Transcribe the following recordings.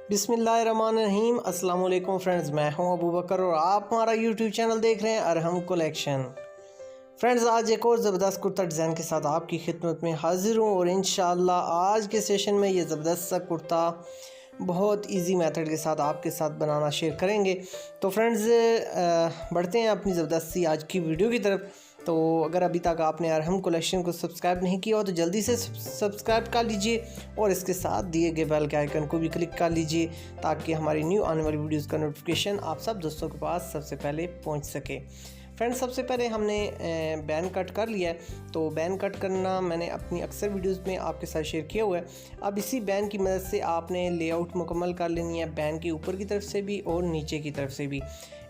बिस्मिल्लाहिर्रहमानिर्रहीम। अस्सलाम वालेकुम फ्रेंड्स, मैं हूं अबू बकर और आप हमारा यूट्यूब चैनल देख रहे हैं अरहम कलेक्शन। फ्रेंड्स, आज एक और ज़बरदस्त कुर्ता डिज़ाइन के साथ आपकी खिदमत में हाजिर हूं और इंशाअल्लाह आज के सेशन में ये ज़बरदस्त सा कुर्ता बहुत इजी मेथड के साथ आपके साथ बनाना शेयर करेंगे। तो फ्रेंड्स, बढ़ते हैं अपनी ज़बरदस्त सी आज की वीडियो की तरफ। तो अगर अभी तक आपने अरहम कलेक्शन को सब्सक्राइब नहीं किया हो तो जल्दी से सब्सक्राइब कर लीजिए और इसके साथ दिए गए बेल के आइकन को भी क्लिक कर लीजिए ताकि हमारी न्यू आने वाली वीडियोस का नोटिफिकेशन आप सब दोस्तों के पास सबसे पहले पहुंच सके। फ्रेंड्स, सबसे पहले हमने बैन कट कर लिया है। तो बैन कट करना मैंने अपनी अक्सर वीडियोस में आपके साथ शेयर किया हुआ है। अब इसी बैन की मदद से आपने लेआउट मुकम्मल कर लेनी है, बैन के ऊपर की तरफ से भी और नीचे की तरफ से भी।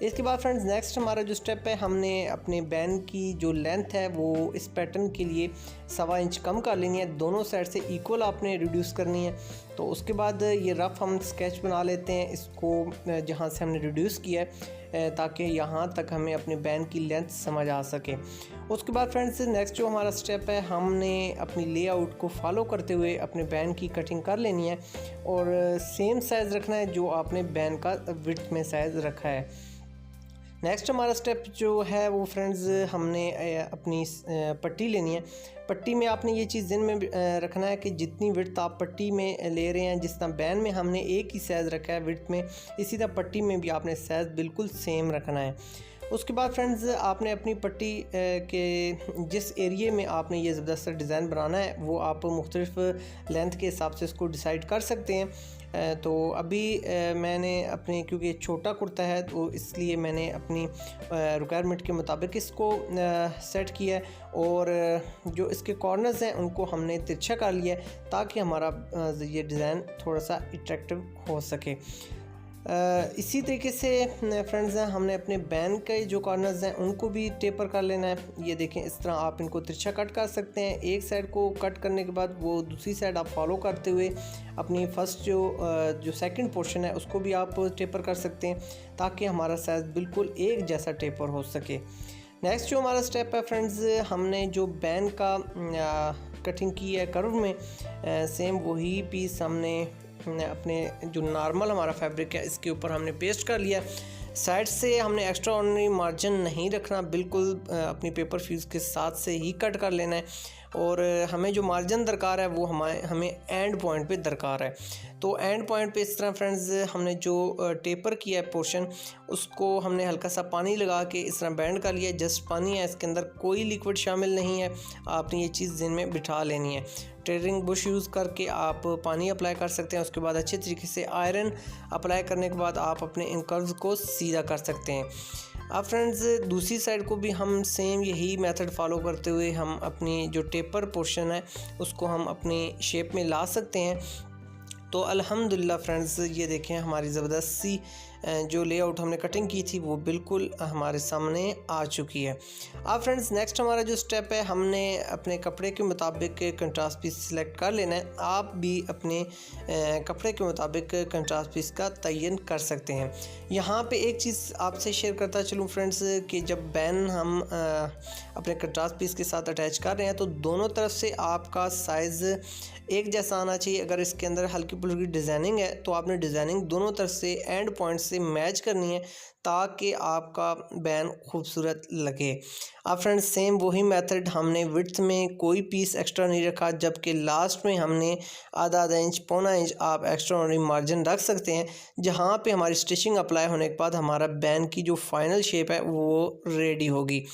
इसके बाद फ्रेंड्स, नेक्स्ट हमारा जो स्टेप है, हमने अपने बैन की जो लेंथ है वो इस पैटर्न के लिए 1.25 इंच कम कर लेनी है। दोनों साइड से इक्वल आपने रिड्यूस करनी है। तो उसके बाद ये रफ़ हम स्केच बना लेते हैं इसको जहाँ से हमने रिड्यूस किया है ताकि यहाँ तक हमें अपने बैन की लेंथ समझ आ सके। उसके बाद फ्रेंड्स, नेक्स्ट जो हमारा स्टेप है, हमने अपनी लेआउट को फॉलो करते हुए अपने बैन की कटिंग कर लेनी है और सेम साइज़ रखना है जो आपने बैन का विड्थ में साइज़ रखा है। नेक्स्ट हमारा स्टेप जो है वो फ्रेंड्स, हमने अपनी पट्टी लेनी है। पट्टी में आपने ये चीज़ ध्यान में रखना है कि जितनी विड्थ आप पट्टी में ले रहे हैं, जिस तरह बैन में हमने एक ही साइज़ रखा है विड्थ में, इसी तरह पट्टी में भी आपने साइज़ बिल्कुल सेम रखना है। उसके बाद फ्रेंड्स, आपने अपनी पट्टी के जिस एरिए में आपने ये ज़बरदस्त डिज़ाइन बनाना है वो आप मुख्तलिफ लेंथ के हिसाब से इसको डिसाइड कर सकते हैं। तो अभी मैंने अपने, क्योंकि छोटा कुर्ता है तो इसलिए मैंने अपनी रिक्वायरमेंट के मुताबिक इसको सेट किया है और जो इसके कॉर्नर्स हैं उनको हमने तिरछा कर लिया है ताकि हमारा ये डिज़ाइन थोड़ा सा अट्रैक्टिव हो सके। इसी तरीके से फ्रेंड्स, हमने अपने बैन के जो कॉर्नर्स हैं उनको भी टेपर कर लेना है। ये देखें, इस तरह आप इनको तिरछा कट कर सकते हैं। एक साइड को कट करने के बाद वो दूसरी साइड आप फॉलो करते हुए अपनी फर्स्ट जो सेकंड पोर्शन है उसको भी आप टेपर कर सकते हैं ताकि हमारा साइज़ बिल्कुल एक जैसा टेपर हो सके। नेक्स्ट जो हमारा स्टेप है फ्रेंड्स, हमने जो बैन का कटिंग की है कर्व में, सेम वही पीस हमने अपने जो नॉर्मल हमारा फैब्रिक है इसके ऊपर हमने पेस्ट कर लिया। साइड से हमने एक्स्ट्रा ऑर्डिनरी मार्जिन नहीं रखना, बिल्कुल अपनी पेपर फ्यूज़ के साथ से ही कट कर लेना है और हमें जो मार्जिन दरकार है वो हमें एंड पॉइंट पे दरकार है। तो एंड पॉइंट पे इस तरह फ्रेंड्स, हमने जो टेपर किया है पोर्शन उसको हमने हल्का सा पानी लगा के इस तरह बैंड कर लिया। जस्ट पानी है, इसके अंदर कोई लिक्विड शामिल नहीं है। आपने ये चीज़ ज़हन में बिठा लेनी है। टेरिंग बुश यूज़ करके आप पानी अप्लाई कर सकते हैं। उसके बाद अच्छे तरीके से आयरन अप्लाई करने के बाद आप अपने इन कर्व्स को सीधा कर सकते हैं। अब फ्रेंड्स, दूसरी साइड को भी हम सेम यही मेथड फॉलो करते हुए हम अपनी जो टेपर पोर्शन है उसको हम अपनी शेप में ला सकते हैं। तो अल्हम्दुलिल्लाह फ्रेंड्स, ये देखें हमारी ज़बरदस्त सी जो लेआउट हमने कटिंग की थी वो बिल्कुल हमारे सामने आ चुकी है। अब फ्रेंड्स, नेक्स्ट हमारा जो स्टेप है, हमने अपने कपड़े के मुताबिक कंट्रास्ट पीस सिलेक्ट कर लेना है। आप भी अपने कपड़े के मुताबिक कंट्रास्ट पीस का तयन कर सकते हैं। यहाँ पे एक चीज़ आपसे शेयर करता चलूँ फ्रेंड्स कि जब बैन हम अपने कंट्रास्ट पीस के साथ अटैच कर रहे हैं तो दोनों तरफ से आपका साइज़ एक जैसा आना चाहिए। अगर इसके अंदर हल्की फुल्की डिज़ाइनिंग है तो आपने डिज़ाइनिंग दोनों तरफ से एंड पॉइंट से मैच करनी है ताकि आपका बैन खूबसूरत लगे। अब फ्रेंड्स, सेम वही मेथड, हमने विड्थ में कोई पीस एक्स्ट्रा नहीं रखा, जबकि लास्ट में हमने आधा इंच पौना इंच आप एक्स्ट्रा मार्जिन रख सकते हैं जहाँ पे हमारी स्टिचिंग अप्लाई होने के बाद हमारा बैन की जो फाइनल शेप है वो रेडी होगी।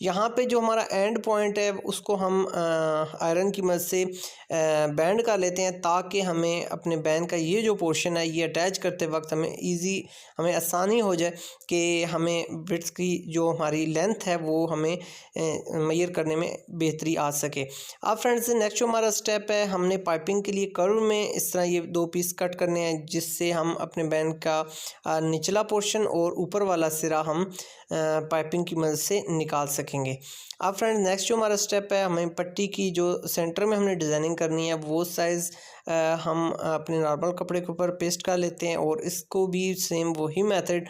यहाँ पे जो हमारा एंड पॉइंट है उसको हम आयरन की मदद से बैंड कर लेते हैं ताकि हमें अपने बैन का ये जो पोर्शन है ये अटैच करते वक्त हमें आसानी हो जाए कि हमें विड्थ की जो हमारी लेंथ है वो हमें मेजर करने में बेहतरी आ सके। अब फ्रेंड्स, नेक्स्ट जो हमारा स्टेप है, हमने पाइपिंग के लिए कर्व में इस तरह ये 2 पीस कट करने हैं जिससे हम अपने बैन का निचला पोर्शन और ऊपर वाला सिरा हम पाइपिंग की मदद से निकाल सकेंगे। अब फ्रेंड्स, नेक्स्ट जो हमारा स्टेप है, हमें पट्टी की जो सेंटर में हमने डिज़ाइनिंग करनी है वो साइज़ हम अपने नॉर्मल कपड़े के ऊपर पेस्ट कर लेते हैं और इसको भी सेम वही मेथड,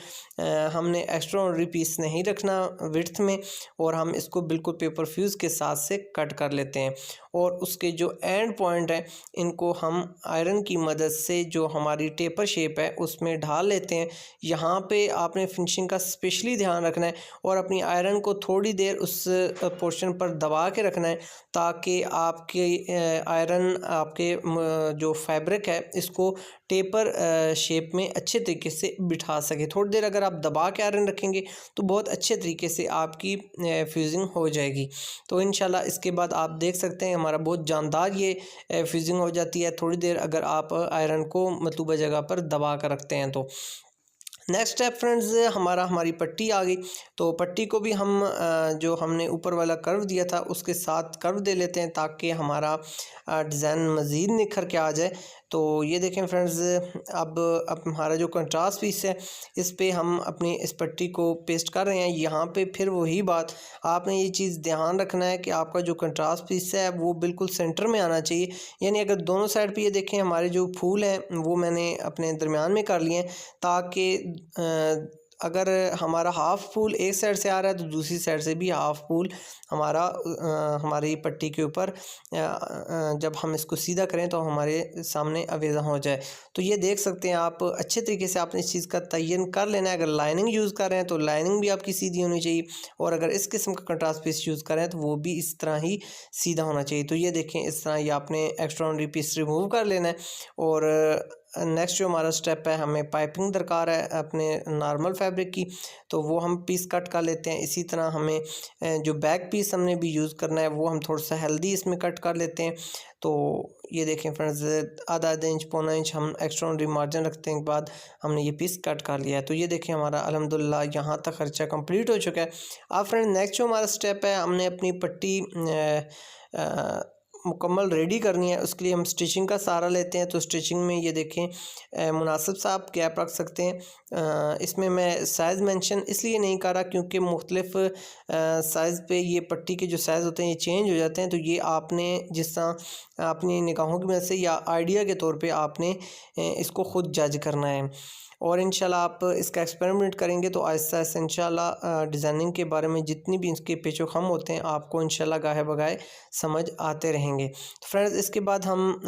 हमने एक्स्ट्रा ऑर्डिनरी पीस नहीं रखना विड्थ में और हम इसको बिल्कुल पेपर फ्यूज़ के साथ से कट कर लेते हैं और उसके जो एंड पॉइंट हैं इनको हम आयरन की मदद से जो हमारी टेपर शेप है उसमें ढाल लेते हैं। यहाँ पे आपने फिनिशिंग का स्पेशली ध्यान रखना है और अपनी आयरन को थोड़ी देर उस पोर्शन पर दबा के रखना है ताकि आपके आयरन आपके जो फैब्रिक है इसको टेपर शेप में अच्छे तरीके से बिठा सके। थोड़ी देर अगर आप दबा के आयरन रखेंगे तो बहुत अच्छे तरीके से आपकी फ्यूजिंग हो जाएगी। तो इंशाल्लाह इसके बाद आप देख सकते हैं हमारा बहुत जानदार ये फ्यूजिंग हो जाती है थोड़ी देर अगर आप आयरन को मतलूबा जगह पर दबा कर रखते हैं तो। नेक्स्ट स्टेप फ्रेंड्स हमारी पट्टी आ गई। तो पट्टी को भी हम जो हमने ऊपर वाला कर्व दिया था उसके साथ कर्व दे लेते हैं ताकि हमारा डिज़ाइन मज़ीद निखर के आ जाए। तो ये देखें फ्रेंड्स अब हमारा जो कंट्रास्ट पीस है इस पे हम अपनी इस पट्टी को पेस्ट कर रहे हैं। यहाँ पे फिर वही बात आपने ये चीज़ ध्यान रखना है कि आपका जो कंट्रास्ट पीस है वो बिल्कुल सेंटर में आना चाहिए। यानी अगर दोनों साइड पे ये देखें हमारे जो फूल हैं वो मैंने अपने दरमियान में कर लिए हैं ताकि अगर हमारा हाफ़ फूल एक साइड से आ रहा है तो दूसरी साइड से भी हाफ़ फूल हमारी पट्टी के ऊपर जब हम इसको सीधा करें तो हमारे सामने अवेज़ा हो जाए। तो ये देख सकते हैं आप अच्छे तरीके से आपने इस चीज़ का तयन कर लेना है। अगर लाइनिंग यूज़ कर रहे हैं तो लाइनिंग भी आपकी सीधी होनी चाहिए और अगर इस किस्म का कंट्रास्ट पीस यूज़ कर रहे हैं तो वो भी इस तरह ही सीधा होना चाहिए। तो ये देखें इस तरह ये आपने एक्स्ट्रा पीस रिमूव कर लेना है। और नेक्स्ट जो हमारा स्टेप है हमें पाइपिंग दरकार है अपने नॉर्मल फैब्रिक की, तो वो हम पीस कट कर लेते हैं। इसी तरह हमें जो बैक पीस हमने भी यूज़ करना है वो हम थोड़ा सा हेल्दी इसमें कट कर लेते हैं। तो ये देखें फ्रेंड्स आधा इंच पौना इंच हम एक्स्ट्रा मार्जिन रखते हैं के बाद हमने ये पीस कट कर लिया है। तो ये देखें हमारा अल्हम्दुलिल्लाह यहाँ तक खर्चा कंप्लीट हो चुका है। अब फ्रेंड नेक्स्ट जो हमारा स्टेप है हमने अपनी पट्टी मुकम्मल रेडी करनी है। उसके लिए हम स्टिचिंग का सहारा लेते हैं। तो स्टिचिंग में ये देखें मुनासिब सा आप गैप रख सकते हैं। इसमें मैं साइज़ मेंशन इसलिए नहीं कर रहा क्योंकि मुख्तलिफ साइज़ पे ये पट्टी के जो साइज़ होते हैं ये चेंज हो जाते हैं। तो ये आपने जिस तरह अपनी निगाहों की मदद से या आइडिया के तौर पे आपने इसको ख़ुद जज करना है और इंशाल्लाह आप इसका एक्सपेरिमेंट करेंगे तो आहिस्ता आहिस्ता इंशाल्लाह डिज़ाइनिंग के बारे में जितनी भी इसके पेचो खम होते हैं आपको इंशाल्लाह गाहे बगाए समझ आते रहेंगे। तो फ्रेंड्स इसके बाद हम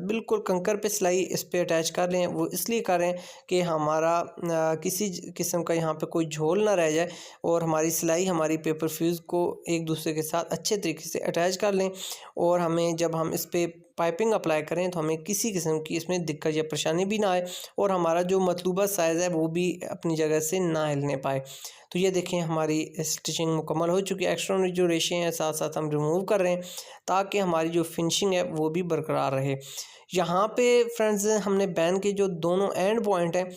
बिल्कुल कंकर पे सिलाई इस पे अटैच कर लें। वो इसलिए करें कि हमारा किसी किस्म का यहाँ पे कोई झोल ना रह जाए और हमारी सिलाई हमारी पेपर फ्यूज़ को एक दूसरे के साथ अच्छे तरीके से अटैच कर लें। और हमें जब हम इस पर पाइपिंग अप्लाई करें तो हमें किसी किस्म की इसमें दिक्कत या परेशानी भी ना आए और हमारा जो मतलूबा साइज़ है वो भी अपनी जगह से ना हिलने पाए। तो ये देखें हमारी स्टिचिंग मुकम्मल हो चुकी है। एक्स्ट्रा जो रेशे हैं साथ साथ हम रिमूव कर रहे हैं ताकि हमारी जो फिनिशिंग है वो भी बरकरार रहे। यहाँ पे फ्रेंड्स हमने बैन के जो दोनों एंड पॉइंट हैं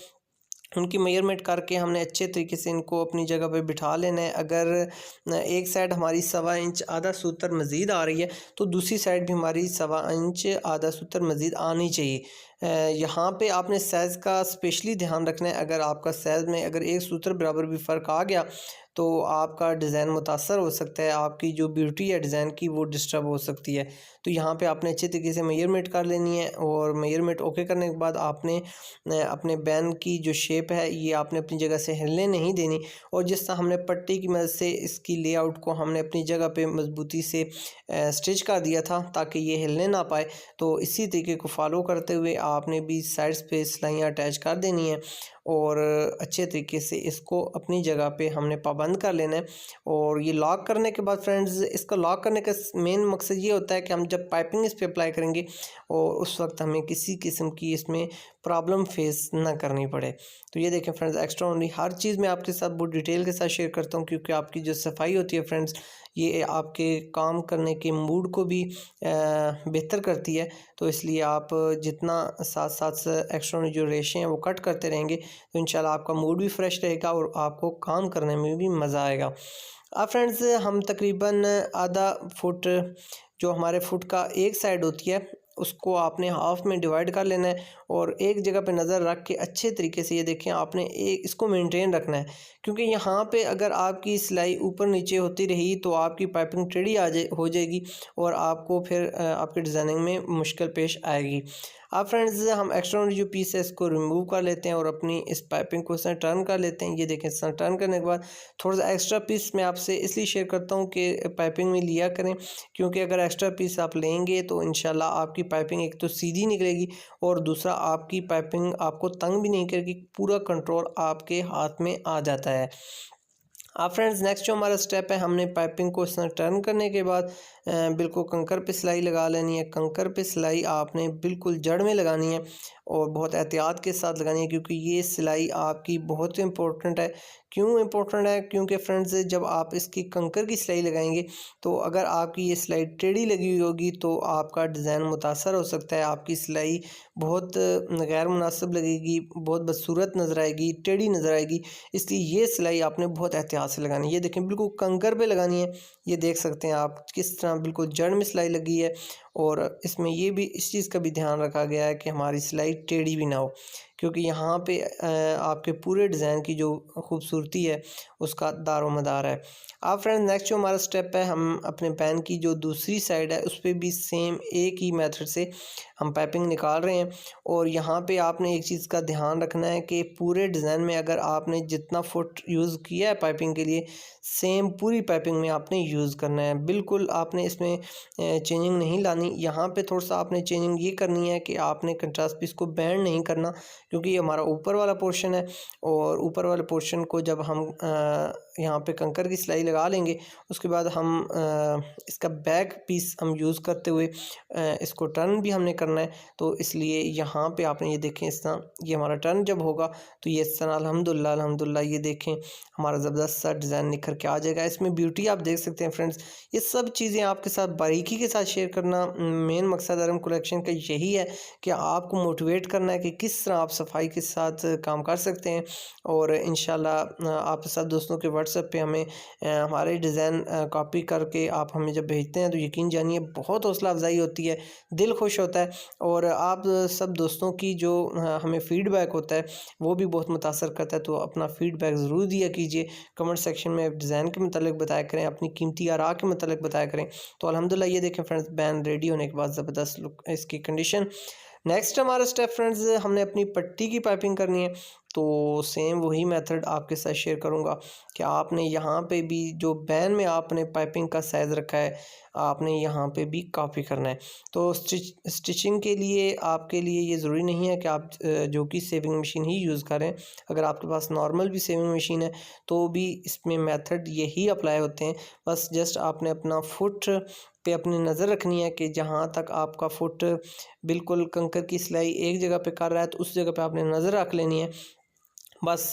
उनकी मेजरमेंट करके हमने अच्छे तरीके से इनको अपनी जगह पे बिठा लेना है। अगर एक साइड हमारी 1.25 इंच आधा सूतर मज़ीद आ रही है तो दूसरी साइड भी हमारी 1.25 इंच आधा सूतर मज़ीद आनी चाहिए। यहाँ पे आपने साइज़ का स्पेशली ध्यान रखना है। अगर आपका साइज़ में अगर एक सूतर बराबर भी फ़र्क आ गया तो आपका डिज़ाइन मुतासर हो सकता है, आपकी जो ब्यूटी है डिज़ाइन की वो डिस्टर्ब हो सकती है। तो यहाँ पे आपने अच्छे तरीके से मेजरमेंट कर लेनी है और मेजरमेंट ओके करने के बाद आपने अपने बैन की जो शेप है ये आपने अपनी जगह से हिलने नहीं देनी। और जिस तरह हमने पट्टी की मदद से इसकी लेआउट को हमने अपनी जगह पे मजबूती से स्टिच कर दिया था ताकि ये हिलने ना पाए, तो इसी तरीके को फॉलो करते हुए आपने भी साइड्स पे सिलाइयाँ अटैच कर देनी है और अच्छे तरीके से इसको अपनी जगह पे हमने पाबंद कर लेना है। और ये लॉक करने के बाद फ्रेंड्स इसका लॉक करने का मेन मकसद ये होता है कि हम जब पाइपिंग इस पे अप्लाई करेंगे और उस वक्त हमें किसी किस्म की इसमें प्रॉब्लम फेस ना करनी पड़े। तो ये देखें फ्रेंड्स एक्स्ट्रा ओनली हर चीज़ मैं आपके साथ बहुत डिटेल के साथ शेयर करता हूँ क्योंकि आपकी जो सफाई होती है फ्रेंड्स ये आपके काम करने के मूड को भी बेहतर करती है। तो इसलिए आप जितना साथ साथ एक्स्ट्रा जो रेशे हैं वो कट करते रहेंगे तो इंशाल्लाह आपका मूड भी फ्रेश रहेगा और आपको काम करने में भी मज़ा आएगा। अब फ्रेंड्स हम तकरीबन आधा फुट जो हमारे फुट का एक साइड होती है उसको आपने हाफ में डिवाइड कर लेना है और एक जगह पे नज़र रख के अच्छे तरीके से ये देखें आपने एक इसको मेंटेन रखना है क्योंकि यहाँ पे अगर आपकी सिलाई ऊपर नीचे होती रही तो आपकी पाइपिंग टेढ़ी हो जाएगी और आपको फिर आपके डिज़ाइनिंग में मुश्किल पेश आएगी। अब फ्रेंड्स हम एक्स्ट्रा जो पीस है इसको रिमूव कर लेते हैं और अपनी इस पाइपिंग को इस तरह टर्न कर लेते हैं। ये देखें, इस तरह टर्न करने के बाद थोड़ा सा एक्स्ट्रा पीस मैं आपसे इसलिए शेयर करता हूँ कि पाइपिंग में लिया करें, क्योंकि अगर एक्स्ट्रा पीस आप लेंगे तो इंशाल्लाह आपकी पाइपिंग एक तो सीधी निकलेगी और दूसरा आपकी पाइपिंग आपको तंग भी नहीं करेगी, पूरा कंट्रोल आपके हाथ में आ जाता है। अब फ्रेंड्स नेक्स्ट जो हमारा स्टेप है, हमने पाइपिंग को इस तरह टर्न करने के बाद बिल्कुल कंकर पे सिलाई लगा लेनी है। कंकर पे सिलाई आपने बिल्कुल जड़ में लगानी है और बहुत एहतियात के साथ लगानी है, क्योंकि ये सिलाई आपकी बहुत इंपॉर्टेंट है। क्यों इंपॉर्टेंट है? क्योंकि फ्रेंड्स जब आप इसकी कंकर की सिलाई लगाएंगे तो अगर आपकी ये सिलाई टेढ़ी लगी हुई होगी तो आपका डिज़ाइन मुतासर हो सकता है, आपकी सिलाई बहुत गैर मुनासिब लगेगी, बहुत बदसूरत नज़र आएगी, टेढ़ी नज़र आएगी। इसलिए ये सिलाई आपने बहुत एहतियात से लगानी है। ये देखें, बिल्कुल कंकर पे लगानी है। ये देख सकते हैं आप किस तरह बिल्कुल जड़ में सिलाई लगी है और इसमें ये भी इस चीज़ का भी ध्यान रखा गया है कि हमारी सिलाई टेढ़ी भी ना हो, क्योंकि यहाँ पे आपके पूरे डिज़ाइन की जो खूबसूरती है उसका दारोमदार है। अब फ्रेंड्स नेक्स्ट जो हमारा स्टेप है, हम अपने पैन की जो दूसरी साइड है उस पर भी सेम एक ही मेथड से हम पाइपिंग निकाल रहे हैं। और यहाँ पे आपने एक चीज़ का ध्यान रखना है कि पूरे डिज़ाइन में अगर आपने जितना फुट यूज़ किया है पाइपिंग के लिए, सेम पूरी पाइपिंग में आपने यूज़ करना है। बिल्कुल आपने इसमें चेंजिंग नहीं लानी। यहाँ पे थोड़ा सा आपने चेंजिंग ये करनी है कि आपने कंट्रास्ट पीस को बैंड नहीं करना, क्योंकि ये हमारा ऊपर वाला पोर्शन है और ऊपर वाले पोर्शन को जब हम यहाँ पे कंकर की सिलाई लगा लेंगे उसके बाद हम इसका बैक पीस हम यूज़ करते हुए इसको टर्न भी हमने करना है। तो इसलिए यहाँ पे आपने ये देखें, इस तरह ये हमारा टर्न जब होगा तो ये इस तरह अल्हम्दुलिल्लाह अल्हम्दुलिल्लाह ये देखें हमारा ज़बरदस्त सा डिज़ाइन निखर के आ जाएगा। इसमें ब्यूटी आप देख सकते हैं फ्रेंड्स। ये सब चीज़ें आपके साथ बारीकी के साथ शेयर करना, मेन मकसद अरम कलेक्शन का यही है कि आपको मोटिवेट करना है कि किस तरह आप सफाई के साथ काम कर सकते हैं। और इंशाल्लाह आप सब दोस्तों के व्हाट्सएप पे हमें हमारे डिज़ाइन कॉपी करके आप हमें जब भेजते हैं तो यकीन जानिए बहुत हौसला अफजाई होती है, दिल खुश होता है। और आप सब दोस्तों की जो हमें फ़ीडबैक होता है वो भी बहुत मुतासर करता है। तो अपना फ़ीडबैक ज़रूर दिया कीजिए, कमेंट सेक्शन में डिज़ाइन के मतलब बताया करें, अपनी कीमती आरा के मतलब बताया करें। तो अल्हम्दुलिल्लाह ये देखें फ्रेंड्स, बैन रेडी होने के बाद ज़बरदस्त लुक इसकी कंडीशन। नेक्स्ट हमारा स्टेप फ्रेंड्स, हमने अपनी पट्टी की पाइपिंग करनी है। तो सेम वही मेथड आपके साथ शेयर करूंगा कि आपने यहाँ पे भी जो बैन में आपने पाइपिंग का साइज़ रखा है आपने यहाँ पे भी कॉपी करना है। तो स्टिचिंग के लिए आपके लिए ये ज़रूरी नहीं है कि आप जो कि सेविंग मशीन ही यूज़ करें। अगर आपके पास नॉर्मल भी सेविंग मशीन है तो भी इसमें मेथड यही अप्लाई होते हैं। बस जस्ट आपने अपना फुट पे अपनी नज़र रखनी है कि जहाँ तक आपका फुट बिल्कुल कंकर की सिलाई एक जगह पे कर रहा है तो उस जगह पे आपने नज़र रख लेनी है। बस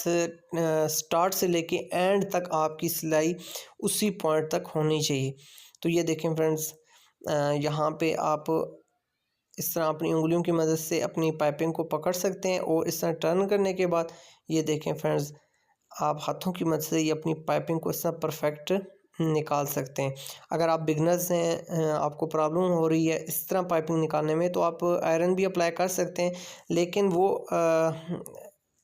स्टार्ट से लेके एंड तक आपकी सिलाई उसी पॉइंट तक होनी चाहिए। तो ये देखें फ्रेंड्स, यहाँ पे आप इस तरह अपनी उंगलियों की मदद से अपनी पाइपिंग को पकड़ सकते हैं और इस तरह टर्न करने के बाद ये देखें फ्रेंड्स, आप हाथों की मदद से ये अपनी पाइपिंग को इस तरह परफेक्ट निकाल सकते हैं। अगर आप बिगनर्स हैं, आपको प्रॉब्लम हो रही है इस तरह पाइपिंग निकालने में, तो आप आयरन भी अप्लाई कर सकते हैं, लेकिन वो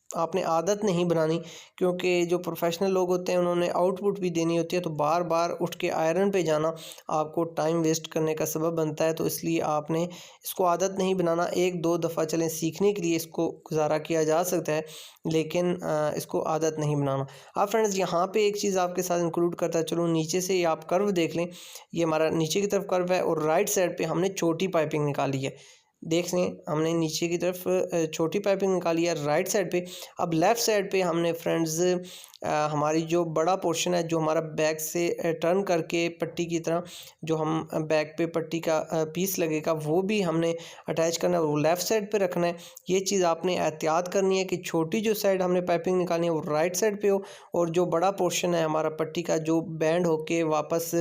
आपने आदत नहीं बनानी, क्योंकि जो प्रोफेशनल लोग होते हैं उन्होंने आउटपुट भी देनी होती है। तो बार बार उठ के आयरन पे जाना आपको टाइम वेस्ट करने का सबब बनता है। तो इसलिए आपने इसको आदत नहीं बनाना। एक दो दफ़ा चलें सीखने के लिए इसको गुजारा किया जा सकता है, लेकिन इसको आदत नहीं बनाना। आप फ्रेंड्स यहाँ पे एक चीज़ आपके साथ इंक्लूड करता है, चलो नीचे से आप कर्व देख लें। ये हमारा नीचे की तरफ कर्व है और राइट साइड पे हमने छोटी पाइपिंग निकाली है। देख लें, हमने नीचे की तरफ छोटी पाइपिंग निकाली है राइट साइड पे। अब लेफ़्ट साइड पे हमने फ्रेंड्स हमारी जो बड़ा पोर्शन है जो हमारा बैक से टर्न करके पट्टी की तरह जो हम बैक पे पट्टी का पीस लगेगा वो भी हमने अटैच करना है, वो लेफ़्ट साइड पे रखना है। ये चीज़ आपने एहतियात करनी है कि छोटी जो साइड हमने पाइपिंग निकालनी है वो राइट साइड पे हो और जो बड़ा पोर्शन है हमारा पट्टी का जो बैंड होके वापस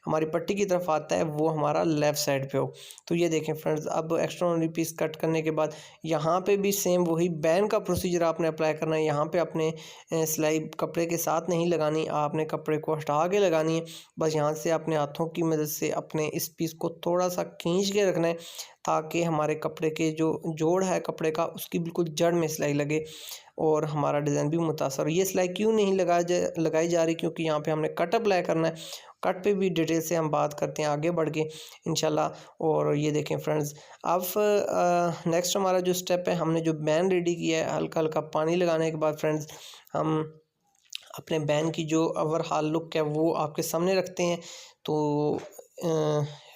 हमारी पट्टी की तरफ आता है वो हमारा लेफ़्ट साइड पे हो। तो ये देखें फ्रेंड्स, अब एक्स्ट्रा पीस कट करने के बाद यहाँ पे भी सेम वही बैंड का प्रोसीजर आपने अप्लाई करना है। यहाँ पे अपने सिलाई कपड़े के साथ नहीं लगानी, आपने कपड़े को हटा के लगानी है। बस यहाँ से अपने हाथों की मदद से अपने इस पीस को थोड़ा सा खींच के रखना है ताकि हमारे कपड़े के जो जोड़ है कपड़े का उसकी बिल्कुल जड़ में सिलाई लगे और हमारा डिज़ाइन भी मुतासर। ये सिलाई क्यों नहीं लगाई जा रही, क्योंकि यहाँ पे हमने कट अप्लाई करना है कट पे भी डिटेल से हम बात करते हैं आगे बढ़ के इंशाल्लाह। और ये देखें फ्रेंड्स, अब नेक्स्ट हमारा जो स्टेप है, हमने जो बैन रेडी किया है, हल्का हल्का पानी लगाने के बाद फ्रेंड्स हम अपने बैन की जो ओवरऑल लुक है वो आपके सामने रखते हैं। तो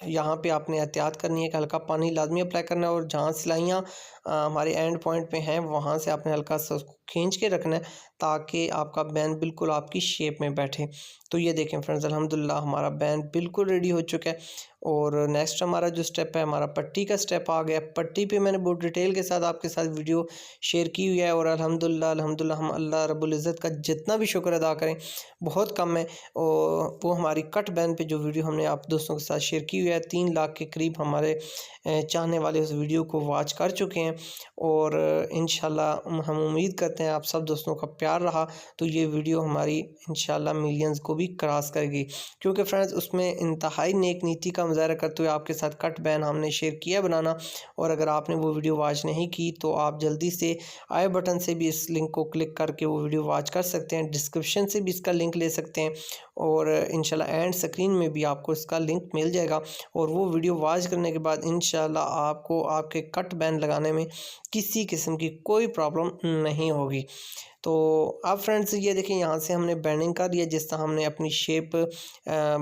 यहाँ पे आपने एहतियात करनी है कि हल्का पानी लाजमी अप्लाई करना है, और जहाँ सिलाइयाँ हमारे एंड पॉइंट पे हैं वहाँ से आपने हल्का सा उसको खींच के रखना है ताकि आपका बैन बिल्कुल आपकी शेप में बैठे। तो ये देखें फ्रेंड्स, अल्हम्दुलिल्लाह हमारा बैन बिल्कुल रेडी हो चुका है। और नेक्स्ट हमारा जो स्टेप है, हमारा पट्टी का स्टेप आ गया। पट्टी पे मैंने बहुत डिटेल के साथ आपके साथ वीडियो शेयर की हुई है, और अल्हम्दुलिल्लाह हम अल्लाह रब्बुल इज़्ज़त का जितना भी शुक्र अदा करें बहुत कम है। और वो हमारी कट बैन पे जो वीडियो हमने आप दोस्तों के साथ शेयर की हुई है, 3 लाख के करीब हमारे चाहने वाले उस वीडियो को वॉच कर चुके हैं। और इंशाल्लाह हम उम्मीद करते हैं आप सब दोस्तों का प्यार रहा तो ये वीडियो हमारी इंशाल्लाह मिलियंस को भी क्रॉस करेगी, क्योंकि फ्रेंड्स उसमें इंतहाई नेक नीति का मुजाहरा करते हुए आपके साथ कट बैन हमने शेयर किया बनाना। और अगर आपने वो वीडियो वॉच नहीं की तो आप जल्दी से आई बटन से भी इस लिंक को क्लिक करके वो वीडियो वॉच कर सकते हैं, डिस्क्रिप्शन से भी इसका लिंक ले सकते हैं, और इंशाल्लाह एंड स्क्रीन में भी आपको इसका लिंक मिल जाएगा। और वो वीडियो वॉच करने के बाद इंशाल्लाह आपको आपके कट बैन लगाने में किसी किस्म की कोई प्रॉब्लम नहीं होगी। तो अब फ्रेंड्स ये देखिए, यहाँ से हमने बैंडिंग कर लिया जिस तरह हमने अपनी शेप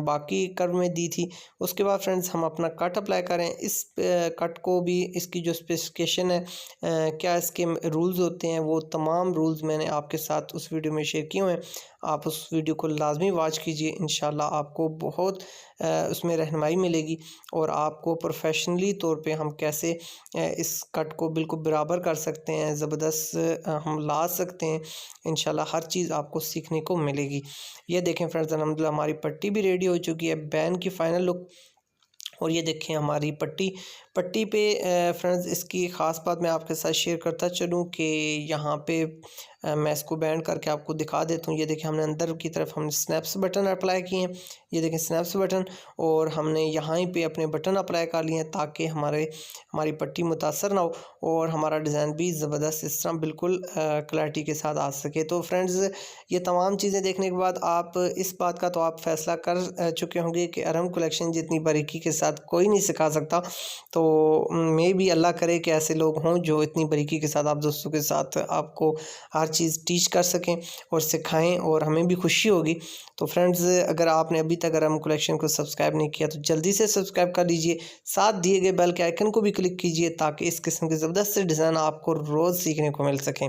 बाकी कर्व में दी थी। उसके बाद फ्रेंड्स हम अपना कट अप्लाई करें। इस कट को भी इसकी जो स्पेसिफिकेशन है, क्या इसके रूल्स होते हैं, वो तमाम रूल्स मैंने आपके साथ उस वीडियो में शेयर किए हुए हैं। आप उस वीडियो को लाजमी वॉच कीजिए, इंशाल्लाह आपको बहुत उसमें रहनुमाई मिलेगी, और आपको प्रोफेशनली तौर पे हम कैसे इस कट को बिल्कुल बराबर कर सकते हैं, ज़बरदस्त हम ला सकते हैं, इंशाल्लाह हर चीज़ आपको सीखने को मिलेगी। ये देखें फ्रेंड्स, अल्हम्दुलिल्लाह हमारी पट्टी भी रेडी हो चुकी है, बैन की फ़ाइनल लुक। और ये देखें हमारी पट्टी पे फ्रेंड्स इसकी ख़ास बात मैं आपके साथ शेयर करता चलूँ कि यहाँ पे मैं इसको बैंड करके आपको दिखा देता हूँ। ये देखें हमने अंदर की तरफ हमने स्नैप्स बटन अप्लाई किए हैं, ये देखें स्नैप्स बटन, और हमने यहाँ ही पे अपने बटन अप्लाई कर लिए हैं ताकि हमारी पट्टी मुतासर ना हो और हमारा डिज़ाइन भी ज़बरदस्त इस तरह बिल्कुल क्लैरिटी के साथ आ सके। तो फ्रेंड्स ये तमाम चीज़ें देखने के बाद आप इस बात का तो आप फ़ैसला कर चुके होंगे कि अरहम कलेक्शन जितनी बारीकी के साथ कोई नहीं सिखा सकता। तो मे भी अल्लाह करे कि ऐसे लोग हों जो इतनी बारीकी के साथ आप दोस्तों के साथ आपको हर चीज़ टीच कर सकें और सिखाएं, और हमें भी खुशी होगी। तो फ्रेंड्स अगर आपने अभी तक अरहम कलेक्शन को सब्सक्राइब नहीं किया तो जल्दी से सब्सक्राइब कर लीजिए, साथ दिए गए बेल के आइकन को भी क्लिक कीजिए ताकि इस किस्म के ज़बरदस्त डिज़ाइन आपको रोज़ सीखने को मिल सकें।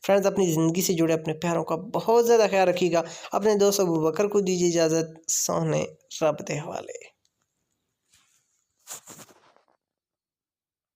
फ्रेंड्स अपनी ज़िंदगी से जुड़े अपने प्यारों का बहुत ज़्यादा ख्याल रखिएगा। अपने दोस्त अबू बकर को दीजिए इजाज़त। सोने रब दे हवाले।